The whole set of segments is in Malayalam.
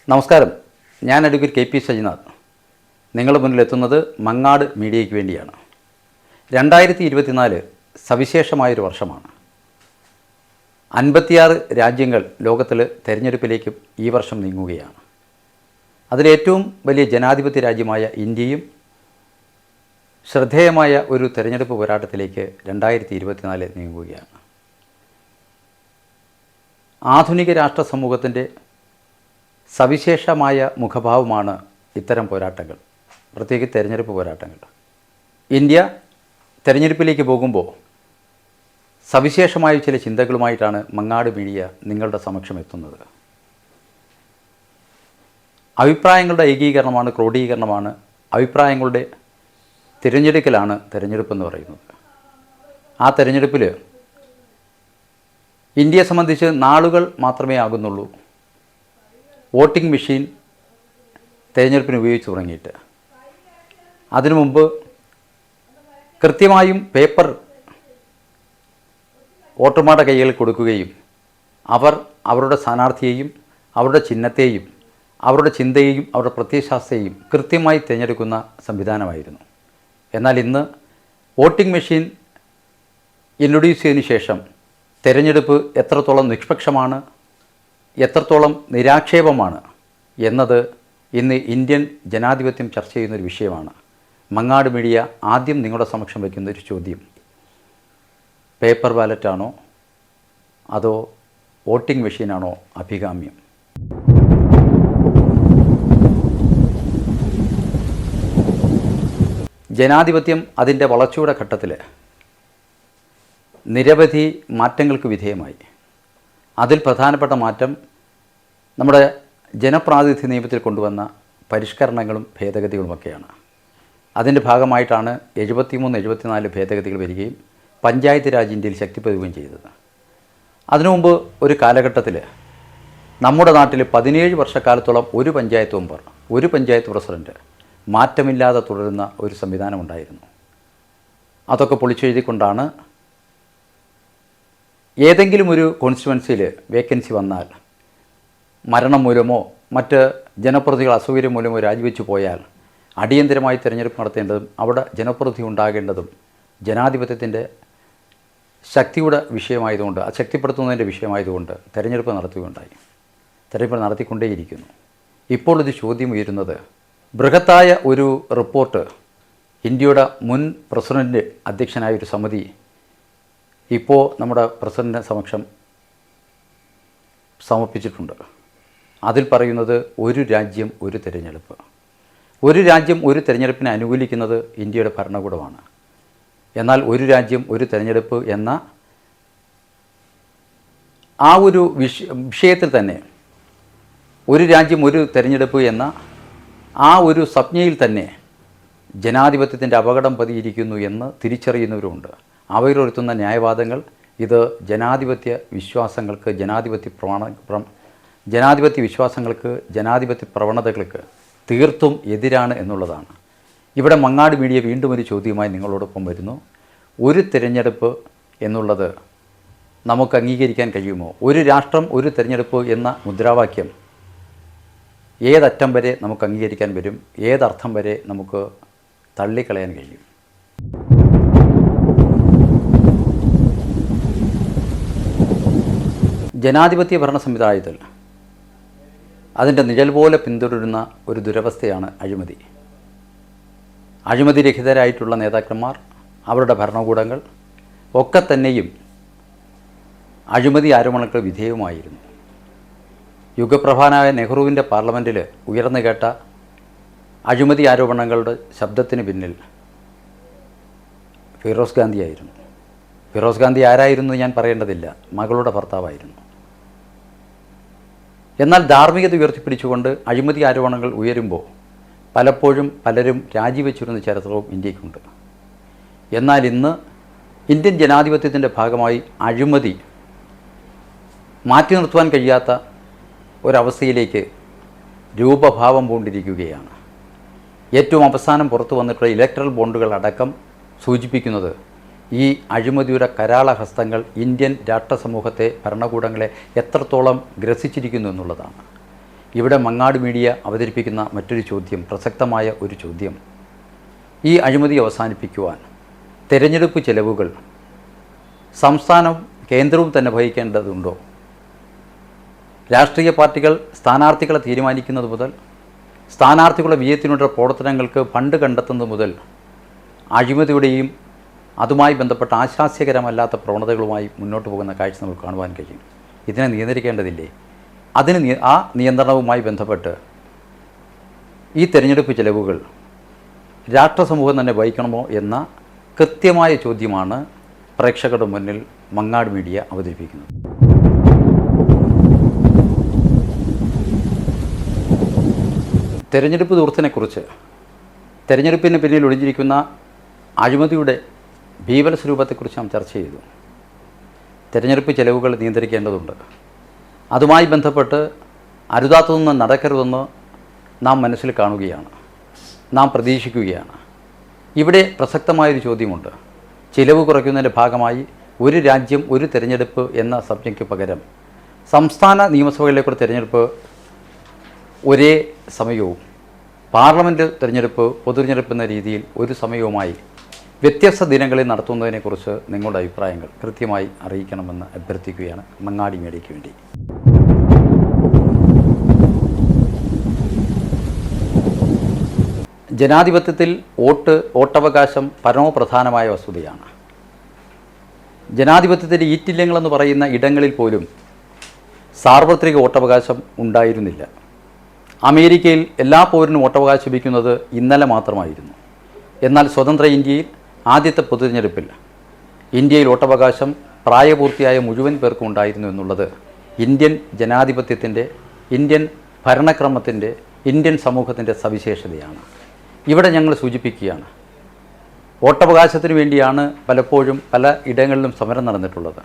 നമസ്കാരം, ഞാൻ അഡ്വക്കേറ്റ് കെ പി സജിനാഥ് നിങ്ങളുടെ മുന്നിലെത്തുന്നത് മങ്ങാട് മീഡിയയ്ക്ക് വേണ്ടിയാണ്. 2024 സവിശേഷമായൊരു വർഷമാണ്. 56 രാജ്യങ്ങൾ ലോകത്തിൽ തെരഞ്ഞെടുപ്പിലേക്ക് ഈ വർഷം നീങ്ങുകയാണ്. അതിലേറ്റവും വലിയ ജനാധിപത്യ രാജ്യമായ ഇന്ത്യയും ശ്രദ്ധേയമായ ഒരു തെരഞ്ഞെടുപ്പ് പോരാട്ടത്തിലേക്ക് 2024 നീങ്ങുകയാണ്. ആധുനിക രാഷ്ട്ര സമൂഹത്തിൻ്റെ സവിശേഷമായ മുഖഭാവമാണ് ഇത്തരം പോരാട്ടങ്ങൾ, പ്രത്യേകിച്ച് തെരഞ്ഞെടുപ്പ് പോരാട്ടങ്ങൾ. ഇന്ത്യ തെരഞ്ഞെടുപ്പിലേക്ക് പോകുമ്പോൾ സവിശേഷമായ ചില ചിന്തകളുമായിട്ടാണ് മങ്ങാട് മീഡിയ നിങ്ങളുടെ സമക്ഷം എത്തുന്നത്. അഭിപ്രായങ്ങളുടെ ഏകീകരണമാണ്, ക്രോഡീകരണമാണ്, അഭിപ്രായങ്ങളുടെ തിരഞ്ഞെടുക്കലാണ് തെരഞ്ഞെടുപ്പെന്ന് പറയുന്നത്. ആ തെരഞ്ഞെടുപ്പിൽ ഇന്ത്യയെ സംബന്ധിച്ച് നാളുകൾ മാത്രമേ ആകുന്നുള്ളൂ വോട്ടിംഗ് മെഷീൻ തിരഞ്ഞെടുപ്പിന് ഉപയോഗിച്ച് തുടങ്ങിയിട്ട്. അതിനു മുമ്പ് കൃത്യമായും പേപ്പർ വോട്ടർമാരുടെ കൈകളിൽ കൊടുക്കുകയും അവർ അവരുടെ സ്ഥാനാർത്ഥിയെയും അവരുടെ ചിഹ്നത്തെയും അവരുടെ ചിന്തയെയും അവരുടെ പ്രത്യയശാസ്ത്രയെയും കൃത്യമായി തിരഞ്ഞെടുക്കുന്ന സംവിധാനമായിരുന്നു. എന്നാൽ ഇന്ന് വോട്ടിംഗ് മെഷീൻ ഇൻട്രൊഡ്യൂസ് ചെയ്തതിന് ശേഷം തിരഞ്ഞെടുപ്പ് എത്രത്തോളം നിഷ്പക്ഷമാണ്, എത്രത്തോളം നിരാക്ഷേപമാണ് എന്നത് ഇന്ന് ഇന്ത്യൻ ജനാധിപത്യം ചർച്ച ചെയ്യുന്നൊരു വിഷയമാണ്. മങ്ങാട് മീഡിയ ആദ്യം നിങ്ങളുടെ സമക്ഷം വയ്ക്കുന്നൊരു ചോദ്യം: പേപ്പർ ബാലറ്റാണോ അതോ വോട്ടിംഗ് മെഷീനാണോ അഭികാമ്യം? ജനാധിപത്യം അതിൻ്റെ വളർച്ചയുടെ ഘട്ടത്തിൽ നിരവധി മാറ്റങ്ങൾക്ക് വിധേയമായി. അതിൽ പ്രധാനപ്പെട്ട മാറ്റം നമ്മുടെ ജനപ്രാതിനിധ്യ നിയമത്തിൽ കൊണ്ടുവന്ന പരിഷ്കരണങ്ങളും ഭേദഗതികളുമൊക്കെയാണ്. അതിൻ്റെ ഭാഗമായിട്ടാണ് 73-74 ഭേദഗതികൾ വരികയും പഞ്ചായത്ത് രാജ് ഇന്ത്യയിൽ ശക്തിപ്പെടുകയും ചെയ്തത്. അതിനു മുമ്പ് ഒരു കാലഘട്ടത്തിൽ നമ്മുടെ നാട്ടിൽ 17 വർഷക്കാലത്തോളം ഒരു പഞ്ചായത്ത് മെമ്പർ, ഒരു പഞ്ചായത്ത് പ്രസിഡൻറ്റ് മാറ്റമില്ലാതെ തുടരുന്ന ഒരു സംവിധാനമുണ്ടായിരുന്നു. അതൊക്കെ പൊളിച്ചെഴുതിക്കൊണ്ടാണ് ഏതെങ്കിലും ഒരു കോൺസ്റ്റിറ്റ്യുവൻസിയിൽ വേക്കൻസി വന്നാൽ മരണം മൂലമോ മറ്റ് ജനപ്രതിനിധികൾ അസൗകര്യം മൂലമോ രാജിവെച്ചു പോയാൽ അടിയന്തരമായി തിരഞ്ഞെടുപ്പ് നടത്തേണ്ടതും അവിടെ ജനപ്രതിനിധി ഉണ്ടാകേണ്ടതും ജനാധിപത്യത്തിൻ്റെ ശക്തിയുടെ വിഷയമായതുകൊണ്ട്, അത് ശക്തിപ്പെടുത്തുന്നതിൻ്റെ വിഷയമായതുകൊണ്ട് തിരഞ്ഞെടുപ്പ് നടത്തുകയുണ്ടായി. തിരഞ്ഞെടുപ്പ് നടത്തിക്കൊണ്ടേയിരിക്കുന്നു. ഇപ്പോൾ ഇത് ചോദ്യം ഉയരുന്നത്, ബൃഹത്തായ ഒരു റിപ്പോർട്ട് ഇന്ത്യയുടെ മുൻ പ്രസിഡൻ്റ് അധ്യക്ഷനായ ഒരു സമിതി ഇപ്പോൾ നമ്മുടെ പ്രസിഡൻ്റിന് സമക്ഷം സമർപ്പിച്ചിട്ടുണ്ട്. അതിൽ പറയുന്നത് ഒരു രാജ്യം ഒരു തിരഞ്ഞെടുപ്പ്. ഒരു രാജ്യം ഒരു തിരഞ്ഞെടുപ്പിനെ അനുകൂലിക്കുന്നത് ഇന്ത്യയുടെ ഭരണകൂടമാണ്. എന്നാൽ ഒരു രാജ്യം ഒരു തിരഞ്ഞെടുപ്പ് എന്ന ആ ഒരു വിഷയത്തിൽ തന്നെ, ഒരു രാജ്യം ഒരു തിരഞ്ഞെടുപ്പ് എന്ന ആ ഒരു സംജ്ഞയിൽ തന്നെ ജനാധിപത്യത്തിൻ്റെ അപകടം പതിയിരിക്കുന്നു എന്ന് തിരിച്ചറിയുന്നവരുമുണ്ട്. അവരുയർത്തുന്ന ന്യായവാദങ്ങൾ ഇത് ജനാധിപത്യ വിശ്വാസങ്ങൾക്ക്, ജനാധിപത്യ വിശ്വാസങ്ങൾക്ക്, ജനാധിപത്യ പ്രവണതകൾക്ക് തീർത്തും എതിരാണ് എന്നുള്ളതാണ്. ഇവിടെ മങ്ങാട് മീഡിയ വീണ്ടും ഒരു ചോദ്യവുമായി നിങ്ങളോടൊപ്പം വരുന്നു. ഒരു തിരഞ്ഞെടുപ്പ് എന്നുള്ളത് നമുക്ക് അംഗീകരിക്കാൻ കഴിയുമോ? ഒരു രാഷ്ട്രം ഒരു തിരഞ്ഞെടുപ്പ് എന്ന മുദ്രാവാക്യം ഏതറ്റം വരെ നമുക്ക് അംഗീകരിക്കാൻ വരും? ഏതർത്ഥം വരെ നമുക്ക് തള്ളിക്കളയാൻ കഴിയും? ജനാധിപത്യ ഭരണ സംവിധാനത്തിൽ അതിൻ്റെ നിഴൽ പോലെ പിന്തുടരുന്ന ഒരു ദുരവസ്ഥയാണ് അഴിമതി. അഴിമതിരഹിതരായിട്ടുള്ള നേതാക്കന്മാർ, അവരുടെ ഭരണകൂടങ്ങൾ ഒക്കെ തന്നെയും അഴിമതി ആരോപണങ്ങൾക്ക് വിധേയമായിരുന്നു. യുഗപ്രധാനായ നെഹ്റുവിൻ്റെ പാർലമെൻറ്റിൽ ഉയർന്നു കേട്ട അഴിമതി ആരോപണങ്ങളുടെ ശബ്ദത്തിന് പിന്നിൽ ഫിറോസ് ഗാന്ധിയായിരുന്നു. ഫിറോസ് ഗാന്ധി ആരായിരുന്നു ഞാൻ പറയേണ്ടതില്ല, മകളുടെ ഭർത്താവായിരുന്നു. എന്നാൽ ധാർമ്മികത ഉയർത്തിപ്പിടിച്ചുകൊണ്ട് അഴിമതി ആരോപണങ്ങൾ ഉയരുമ്പോൾ പലപ്പോഴും പലരും രാജിവെച്ചിരുന്ന ചരിത്രവും ഇന്ത്യക്കുണ്ട്. എന്നാൽ ഇന്ന് ഇന്ത്യൻ ജനാധിപത്യത്തിൻ്റെ ഭാഗമായി അഴിമതി മാറ്റി നിർത്തുവാൻ കഴിയാത്ത ഒരവസ്ഥയിലേക്ക് രൂപഭാവം പൂണ്ടിരിക്കുകയാണ്. ഏറ്റവും അവസാനം പുറത്തു വന്നിട്ടുള്ള ഇലക്ട്രൽ ബോണ്ടുകൾ അടക്കം സൂചിപ്പിക്കുന്നത് ഈ അഴിമതിയുടെ കരാളഹസ്തങ്ങൾ ഇന്ത്യൻ രാഷ്ട്രസമൂഹത്തെ, ഭരണകൂടങ്ങളെ എത്രത്തോളം ഗ്രസിച്ചിരിക്കുന്നു എന്നുള്ളതാണ്. ഇവിടെ മങ്ങാട് മീഡിയ അവതരിപ്പിക്കുന്ന മറ്റൊരു ചോദ്യം, പ്രസക്തമായ ഒരു ചോദ്യം, ഈ അഴിമതി അവസാനിപ്പിക്കുവാൻ തെരഞ്ഞെടുപ്പ് ചെലവുകൾ സംസ്ഥാനം കേന്ദ്രവും തന്നെ വഹിക്കേണ്ടതുണ്ടോ? രാഷ്ട്രീയ പാർട്ടികൾ സ്ഥാനാർത്ഥികളെ തീരുമാനിക്കുന്നത് മുതൽ സ്ഥാനാർത്ഥികളുടെ വിജയത്തിനുള്ള പ്രവർത്തനങ്ങൾക്ക് ഫണ്ട് കണ്ടെത്തുന്നത് മുതൽ അഴിമതിയുടെയും അതുമായി ബന്ധപ്പെട്ട ആശാസ്യകരമല്ലാത്ത പ്രവണതകളുമായി മുന്നോട്ട് പോകുന്ന കാഴ്ച നമുക്ക് കാണുവാൻ കഴിയും. ഇതിനെ നിയന്ത്രിക്കേണ്ടതില്ലേ? അതിന് ആ നിയന്ത്രണവുമായി ബന്ധപ്പെട്ട് ഈ തെരഞ്ഞെടുപ്പ് ചെലവുകൾ രാഷ്ട്രസമൂഹം തന്നെ വഹിക്കണമോ എന്ന കൃത്യമായ ചോദ്യമാണ് പ്രേക്ഷകരുടെ മുന്നിൽ മങ്ങാട് മീഡിയ അവതരിപ്പിക്കുന്നത്. തെരഞ്ഞെടുപ്പ് ദൂർത്തിനെക്കുറിച്ച്, തെരഞ്ഞെടുപ്പിന് പിന്നിൽ ഒളിഞ്ഞിരിക്കുന്ന അഴിമതിയുടെ ഭീകര സ്വരൂപത്തെക്കുറിച്ച് നാം ചർച്ച ചെയ്തു. തെരഞ്ഞെടുപ്പ് ചെലവുകൾ നിയന്ത്രിക്കേണ്ടതുണ്ട്. അതുമായി ബന്ധപ്പെട്ട് അരുതാത്തതൊന്നും നടക്കരുതെന്ന് നാം മനസ്സിൽ കാണുകയാണ്, നാം പ്രതീക്ഷിക്കുകയാണ്. ഇവിടെ പ്രസക്തമായൊരു ചോദ്യമുണ്ട്. ചിലവ് കുറയ്ക്കുന്നതിൻ്റെ ഭാഗമായി ഒരു രാജ്യം ഒരു തിരഞ്ഞെടുപ്പ് എന്ന സബ്ജക്റ്റ് പകരം സംസ്ഥാന നിയമസഭകളിലേക്കുള്ള തിരഞ്ഞെടുപ്പ് ഒരേ സമയവും പാർലമെൻറ്റ് തിരഞ്ഞെടുപ്പ് പൊതുതിരഞ്ഞെടുപ്പ് എന്ന രീതിയിൽ ഒരു സമയവുമായി വ്യത്യസ്ത ദിനങ്ങളിൽ നടത്തുന്നതിനെക്കുറിച്ച് നിങ്ങളുടെ അഭിപ്രായങ്ങൾ കൃത്യമായി അറിയിക്കണമെന്ന് അഭ്യർത്ഥിക്കുകയാണ് മങ്ങാട് മീഡിയയ്ക്ക് വേണ്ടി. ജനാധിപത്യത്തിൽ വോട്ടവകാശം പരമപ്രധാനമായ വസ്തുതയാണ്. ജനാധിപത്യത്തിൻ്റെ ഈറ്റില്ലങ്ങളെന്ന് പറയുന്ന ഇടങ്ങളിൽ പോലും സാർവത്രിക വോട്ടവകാശം ഉണ്ടായിരുന്നില്ല. അമേരിക്കയിൽ എല്ലാ പൗരനും വോട്ടവകാശം ലഭിക്കുന്നത് ഇന്നലെ മാത്രമായിരുന്നു. എന്നാൽ സ്വതന്ത്ര ഇന്ത്യയിൽ ആദ്യത്തെ പൊതുതിരഞ്ഞെടുപ്പിൽ ഇന്ത്യയിൽ വോട്ടവകാശം പ്രായപൂർത്തിയായ മുഴുവൻ പേർക്കും ഉണ്ടായിരുന്നു എന്നുള്ളത് ഇന്ത്യൻ ജനാധിപത്യത്തിൻ്റെ, ഇന്ത്യൻ ഭരണക്രമത്തിൻ്റെ, ഇന്ത്യൻ സമൂഹത്തിൻ്റെ സവിശേഷതയാണ്. ഇവിടെ ഞങ്ങൾ സൂചിപ്പിക്കുകയാണ്, വോട്ടവകാശത്തിന് വേണ്ടിയാണ് പലപ്പോഴും പല ഇടങ്ങളിലും സമരം നടന്നിട്ടുള്ളത്.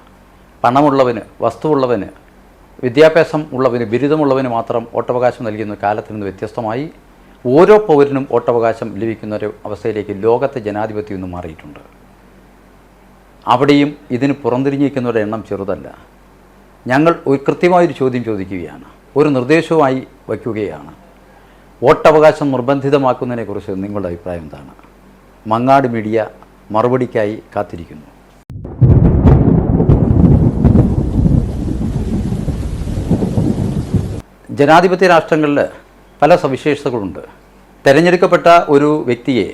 പണമുള്ളവന്, വസ്തുവുള്ളവന്, വിദ്യാഭ്യാസം ഉള്ളവന്, ബിരുദമുള്ളവന് മാത്രം വോട്ടവകാശം നൽകുന്ന കാലത്തിൽ നിന്ന് വ്യത്യസ്തമായി ഓരോ പൗരനും വോട്ടവകാശം ലഭിക്കുന്ന ഒരു അവസ്ഥയിലേക്ക് ലോകത്തെ ജനാധിപത്യം ഇന്ന് മാറിയിട്ടുണ്ട്. അവിടെയും ഇതിന് പുറംതിരിഞ്ഞിരിക്കുന്നവരുടെ എണ്ണം ചെറുതല്ല. ഞങ്ങൾ ഒരു കൃത്യമായൊരു ചോദ്യം ചോദിക്കുകയാണ്, ഒരു നിർദ്ദേശവുമായി വയ്ക്കുകയാണ്. വോട്ടവകാശം നിർബന്ധിതമാക്കുന്നതിനെക്കുറിച്ച് നിങ്ങളുടെ അഭിപ്രായം എന്താണ്? മങ്ങാട് മീഡിയ മറുപടിക്കായി കാത്തിരിക്കുന്നു. ജനാധിപത്യ രാഷ്ട്രങ്ങളിൽ പല സവിശേഷതകളുണ്ട്. തിരഞ്ഞെടുക്കപ്പെട്ട ഒരു വ്യക്തിയെ,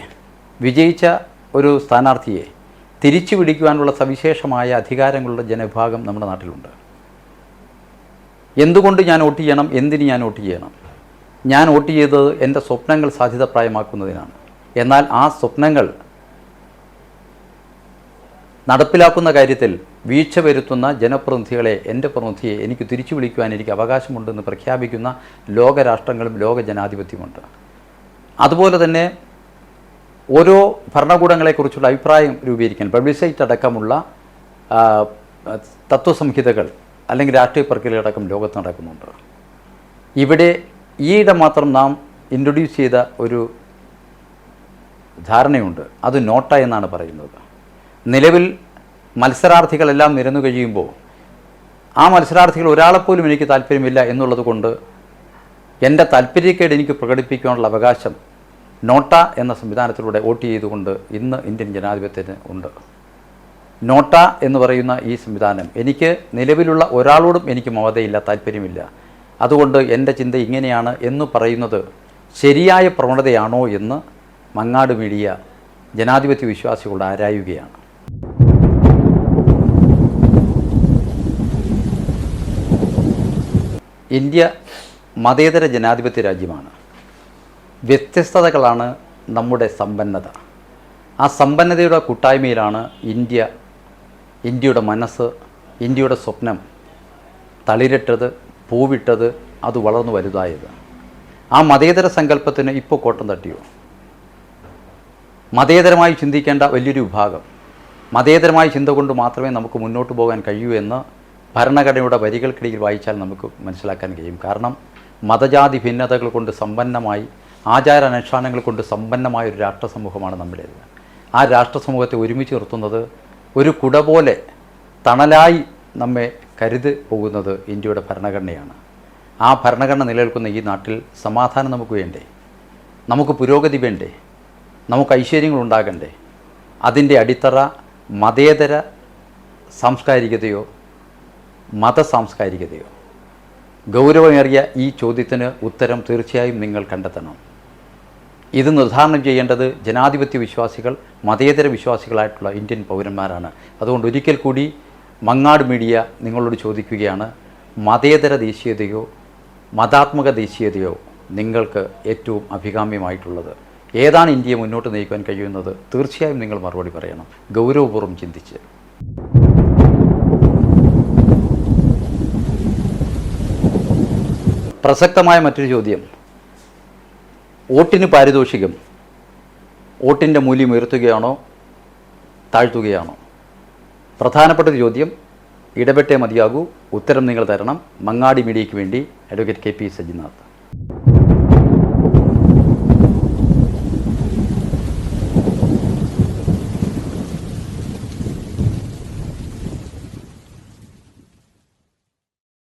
വിജയിച്ച ഒരു സ്ഥാനാർത്ഥിയെ തിരിച്ചു പിടിക്കുവാനുള്ള സവിശേഷമായ അധികാരങ്ങളുള്ള ജനവിഭാഗം നമ്മുടെ നാട്ടിലുണ്ട്. എന്തുകൊണ്ട് ഞാൻ വോട്ട് ചെയ്യണം, എന്തിന് ഞാൻ വോട്ട് ചെയ്യണം? ഞാൻ വോട്ട് ചെയ്തത് എൻ്റെ സ്വപ്നങ്ങൾ സാധ്യതപ്രായമാക്കുന്നതിനാണ്. എന്നാൽ ആ സ്വപ്നങ്ങൾ നടപ്പിലാക്കുന്ന കാര്യത്തിൽ വീഴ്ച വരുത്തുന്ന ജനപ്രതിനിധികളെ, എൻ്റെ പ്രതിനിധിയെ എനിക്ക് തിരിച്ചു വിളിക്കുവാൻ എനിക്ക് അവകാശമുണ്ടെന്ന് പ്രഖ്യാപിക്കുന്ന ലോകരാഷ്ട്രങ്ങളും ലോക ജനാധിപത്യമുണ്ട്. അതുപോലെ തന്നെ ഓരോ ഭരണകൂടങ്ങളെക്കുറിച്ചുള്ള അഭിപ്രായം രൂപീകരിക്കാൻ വെബ്സൈറ്റ് അടക്കമുള്ള തത്വസംഹിതകൾ അല്ലെങ്കിൽ രാഷ്ട്രീയ പ്രക്രിയകളടക്കം ലോകത്ത് നടക്കുന്നുണ്ട്. ഇവിടെ ഈയിടെ മാത്രം നാം ഇൻട്രൊഡ്യൂസ് ചെയ്ത ഒരു ധാരണയുണ്ട്, അത് നോട്ട എന്നാണ് പറയുന്നത്. നിലവിൽ മത്സരാർത്ഥികളെല്ലാം നിരന്നു കഴിയുമ്പോൾ ആ മത്സരാർത്ഥികൾ ഒരാളെപ്പോലും എനിക്ക് താല്പര്യമില്ല എന്നുള്ളത് കൊണ്ട് എൻ്റെ താല്പര്യക്കേട് എനിക്ക് പ്രകടിപ്പിക്കാനുള്ള അവകാശം നോട്ട എന്ന സംവിധാനത്തിലൂടെ വോട്ട് ചെയ്തുകൊണ്ട് ഇന്ന് ഇന്ത്യൻ ജനാധിപത്യത്തിന് ഉണ്ട്. നോട്ട എന്ന് പറയുന്ന ഈ സംവിധാനം, എനിക്ക് നിലവിലുള്ള ഒരാളോടും എനിക്ക് മമതയില്ല, താല്പര്യമില്ല, അതുകൊണ്ട് എൻ്റെ ചിന്ത ഇങ്ങനെയാണ് എന്ന് പറയുന്നത് ശരിയായ പ്രവണതയാണോ എന്ന് മങ്ങാട് മീഡിയ ജനാധിപത്യ വിശ്വാസികളോട് ആരായുകയാണ്. ഇന്ത്യ മതേതര ജനാധിപത്യ രാജ്യമാണ്. വ്യത്യസ്തതകളാണ് നമ്മുടെ സമ്പന്നത. ആ സമ്പന്നതയുടെ കൂട്ടായ്മയിലാണ് ഇന്ത്യയുടെ മനസ്സ്, ഇന്ത്യയുടെ സ്വപ്നം തളിരിട്ടത്, പൂവിട്ടത്, അത് വളർന്നു വലുതായത്. ആ മതേതര സങ്കല്പത്തിന് ഇപ്പോൾ കോട്ടം തട്ടിയോ? മതേതരമായി ചിന്തിക്കേണ്ട വലിയൊരു വിഭാഗം, മതേതരമായ ചിന്ത കൊണ്ട് മാത്രമേ നമുക്ക് മുന്നോട്ട് പോകാൻ കഴിയൂ എന്ന് ഭരണഘടനയുടെ വരികൾക്കിടയിൽ വായിച്ചാൽ നമുക്ക് മനസ്സിലാക്കാൻ കഴിയും. കാരണം മതജാതി ഭിന്നതകൾ കൊണ്ട് സമ്പന്നമായി, ആചാരാനുഷ്ഠാനങ്ങൾ കൊണ്ട് സമ്പന്നമായ ഒരു രാഷ്ട്രസമൂഹമാണ് നമ്മുടേത്. ആ രാഷ്ട്രസമൂഹത്തെ ഒരുമിച്ച് നിർത്തുന്നത്, ഒരു കുട പോലെ തണലായി നമ്മെ കരുതി പോകുന്നത് ഇന്ത്യയുടെ ഭരണഘടനയാണ്. ആ ഭരണഘടന നിലനിൽക്കുന്ന ഈ നാട്ടിൽ സമാധാനം നമുക്ക് വേണ്ടേ? നമുക്ക് പുരോഗതി വേണ്ടേ? നമുക്ക് ഐശ്വര്യങ്ങളുണ്ടാകണ്ടേ? അതിൻ്റെ അടിത്തറ മതേതര സാംസ്കാരികതയോ മതസാംസ്കാരികതയോ? ഗൗരവമേറിയ ഈ ചോദ്യത്തിന് ഉത്തരം തീർച്ചയായും നിങ്ങൾ കണ്ടെത്തണം. ഇത് നിർദ്ധാരണം ചെയ്യേണ്ടത് ജനാധിപത്യ വിശ്വാസികൾ, മതേതര വിശ്വാസികളായിട്ടുള്ള ഇന്ത്യൻ പൗരന്മാരാണ്. അതുകൊണ്ട് ഒരിക്കൽ കൂടി മങ്ങാട് മീഡിയ നിങ്ങളോട് ചോദിക്കുകയാണ്, മതേതര ദേശീയതയോ മതാത്മക ദേശീയതയോ നിങ്ങൾക്ക് ഏറ്റവും അഭികാമ്യമായിട്ടുള്ളത്? ഏതാണ് ഇന്ത്യയെ മുന്നോട്ട് നയിക്കാൻ കഴിയുന്നത്? തീർച്ചയായും നിങ്ങൾ മറുപടി പറയണം, ഗൗരവപൂർവ്വം ചിന്തിച്ച്. പ്രസക്തമായ മറ്റൊരു ചോദ്യം, വോട്ടിന് പാരിതോഷികം വോട്ടിൻ്റെ മൂല്യം ഉയർത്തുകയാണോ താഴ്ത്തുകയാണോ? പ്രധാനപ്പെട്ട ഒരു ചോദ്യം, ഇടപെട്ടേ മതിയാകൂ. ഉത്തരം നിങ്ങൾ തരണം. മങ്ങാടി മീഡിയയ്ക്ക് വേണ്ടി അഡ്വക്കേറ്റ് KP സജിനാഥ്.